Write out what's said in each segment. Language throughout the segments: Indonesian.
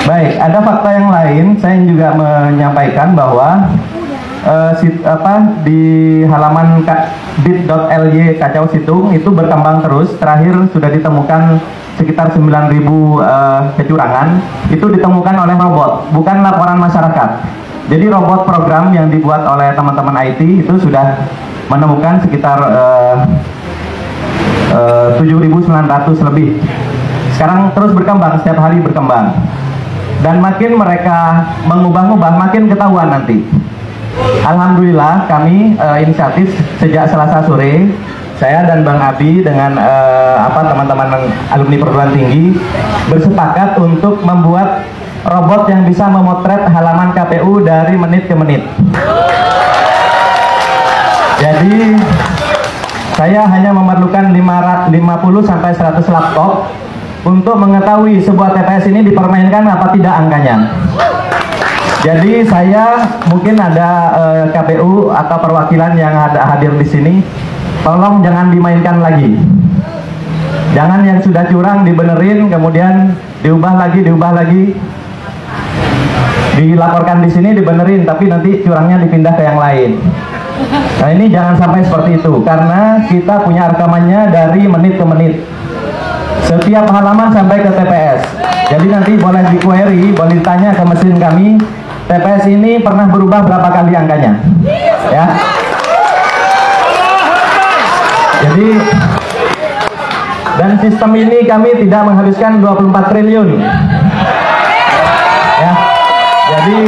Baik, ada fakta yang lain. Saya juga menyampaikan bahwa di halaman bit.ly Kacau Situng itu berkembang terus. Terakhir sudah ditemukan sekitar 9.000 kecurangan. Itu ditemukan oleh robot, bukan laporan masyarakat. Jadi robot program yang dibuat oleh teman-teman IT itu sudah menemukan sekitar 7.900 lebih. Sekarang terus berkembang, setiap hari berkembang. Dan makin mereka mengubah-ubah, makin ketahuan nanti. Alhamdulillah kami inisiatif sejak Selasa sore, saya dan Bang Abi dengan teman-teman alumni perguruan tinggi bersepakat untuk membuat robot yang bisa memotret halaman KPU dari menit ke menit. Jadi saya hanya memerlukan 50 sampai 100 laptop untuk mengetahui sebuah TPS ini dipermainkan apa tidak angkanya. Jadi saya mungkin ada KPU atau perwakilan yang ada hadir di sini, tolong jangan dimainkan lagi. Jangan yang sudah curang dibenerin kemudian diubah lagi, dilaporkan di sini dibenerin tapi nanti curangnya dipindah ke yang lain. Nah ini jangan sampai seperti itu karena kita punya rekamannya dari menit ke menit. Setiap halaman sampai ke TPS. Jadi nanti boleh di-query, boleh ditanya ke mesin kami, TPS ini pernah berubah berapa kali angkanya. Ya. Jadi dan sistem ini kami tidak menghabiskan 24 triliun. Ya. Jadi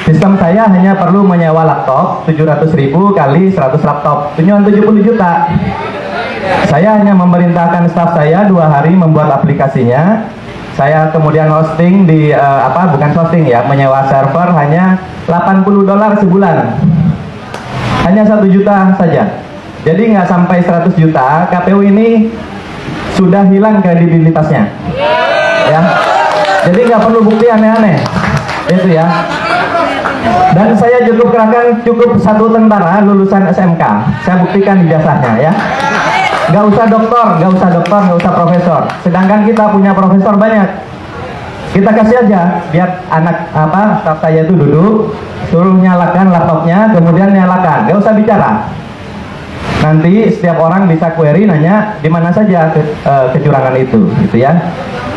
sistem saya hanya perlu menyewa laptop 700.000 kali 100 laptop, cuma 70 juta. Saya hanya memerintahkan staf saya 2 hari membuat aplikasinya. Saya kemudian hosting di bukan hosting ya, menyewa server hanya $80 sebulan. Hanya 1 juta saja. Jadi nggak sampai 100 juta, KPU ini sudah hilang kredibilitasnya. Ya. Jadi nggak perlu bukti aneh-aneh. Itu ya. Dan saya cukup 1 tentara lulusan SMK. Saya buktikan ijazahnya ya. Nggak usah doktor, nggak usah profesor. Sedangkan kita punya profesor banyak. Kita kasih aja, biar staf saya itu duduk, suruh nyalakan laptopnya, kemudian nyalakan, nggak usah bicara. Nanti setiap orang bisa query nanya di mana saja kecurangan itu, gitu ya.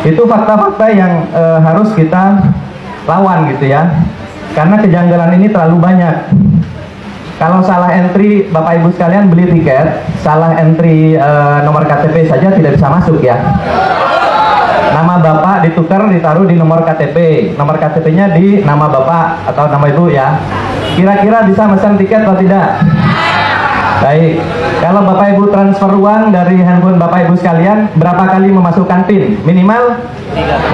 Itu fakta-fakta yang harus kita lawan, gitu ya. Karena kejanggalan ini terlalu banyak. Kalau salah entry, Bapak Ibu sekalian beli tiket, salah entry nomor KTP saja tidak bisa masuk ya. Nama Bapak ditukar, ditaruh di nomor KTP, nomor KTP-nya di nama Bapak atau nama Ibu ya. Kira-kira bisa pesan tiket atau tidak? Baik, kalau Bapak Ibu transfer uang dari handphone Bapak Ibu sekalian, berapa kali memasukkan PIN? Minimal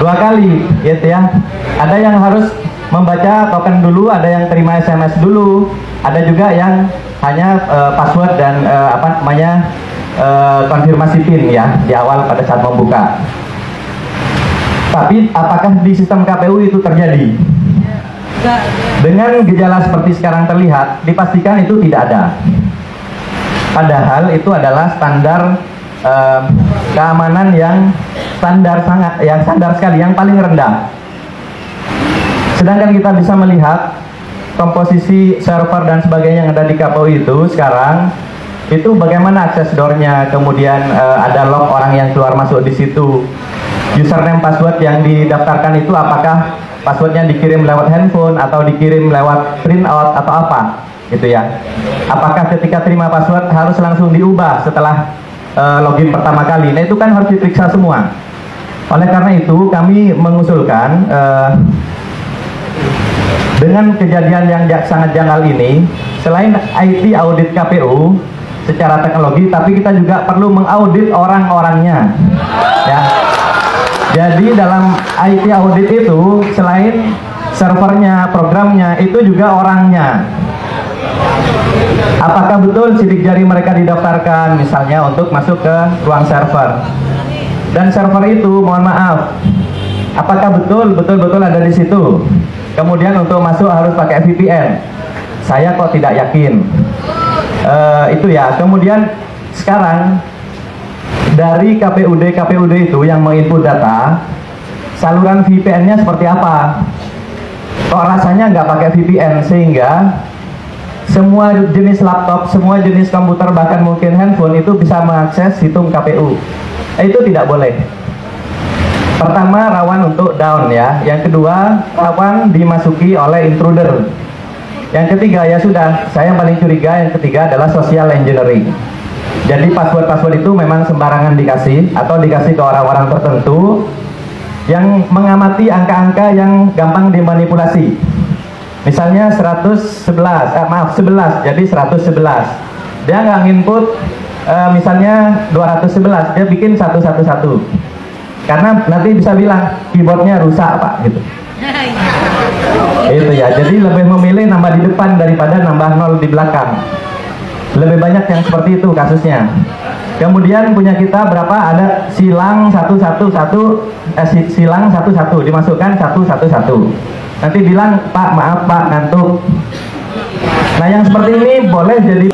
2 kali, gitu ya. Ada yang harus membaca token dulu, ada yang terima SMS dulu, ada juga yang hanya password dan konfirmasi PIN ya di awal pada saat membuka. Tapi apakah di sistem KPU itu terjadi? Dengan gejala seperti sekarang terlihat, dipastikan itu tidak ada. Padahal itu adalah standar keamanan yang standar sekali, yang paling rendah. Sedangkan kita bisa melihat komposisi server dan sebagainya yang ada di KPU itu sekarang, itu bagaimana akses door-nya, kemudian ada log orang yang keluar masuk di situ, username password yang didaftarkan itu apakah passwordnya dikirim lewat handphone atau dikirim lewat printout atau apa, gitu ya. Apakah ketika terima password harus langsung diubah setelah login pertama kali? Nah itu kan harus diperiksa semua. Oleh karena itu kami mengusulkan dengan kejadian yang sangat janggal ini, selain IT audit KPU secara teknologi, tapi kita juga perlu mengaudit orang-orangnya. Ya. Jadi dalam IT audit itu selain servernya, programnya, itu juga orangnya. Apakah betul sidik jari mereka didaftarkan misalnya untuk masuk ke ruang server? Dan server itu, mohon maaf, apakah betul-betul ada di situ? Kemudian untuk masuk harus pakai VPN. Saya kok tidak yakin. Itu ya. Kemudian sekarang dari KPUD itu yang menginput data, saluran VPN-nya seperti apa? Kok rasanya nggak pakai VPN, sehingga semua jenis laptop, semua jenis komputer, bahkan mungkin handphone itu bisa mengakses situng KPU. Itu tidak boleh. Pertama, rawan untuk down ya. Yang kedua, rawan dimasuki oleh intruder. Yang ketiga, ya sudah, saya yang paling curiga, yang ketiga adalah social engineering. Jadi password-password itu memang sembarangan dikasih atau dikasih ke orang-orang tertentu yang mengamati angka-angka yang gampang dimanipulasi. Misalnya 11, jadi 111. Dia nggak nginput misalnya 211, dia bikin 111. Karena nanti bisa bilang keyboardnya rusak Pak gitu. Itu ya, jadi lebih memilih nambah di depan daripada nambah 0 di belakang. Lebih banyak yang seperti itu kasusnya. Kemudian punya kita berapa, ada silang 111, silang 11 dimasukkan 111. Nanti bilang Pak maaf Pak ngantuk. Nah yang seperti ini boleh jadi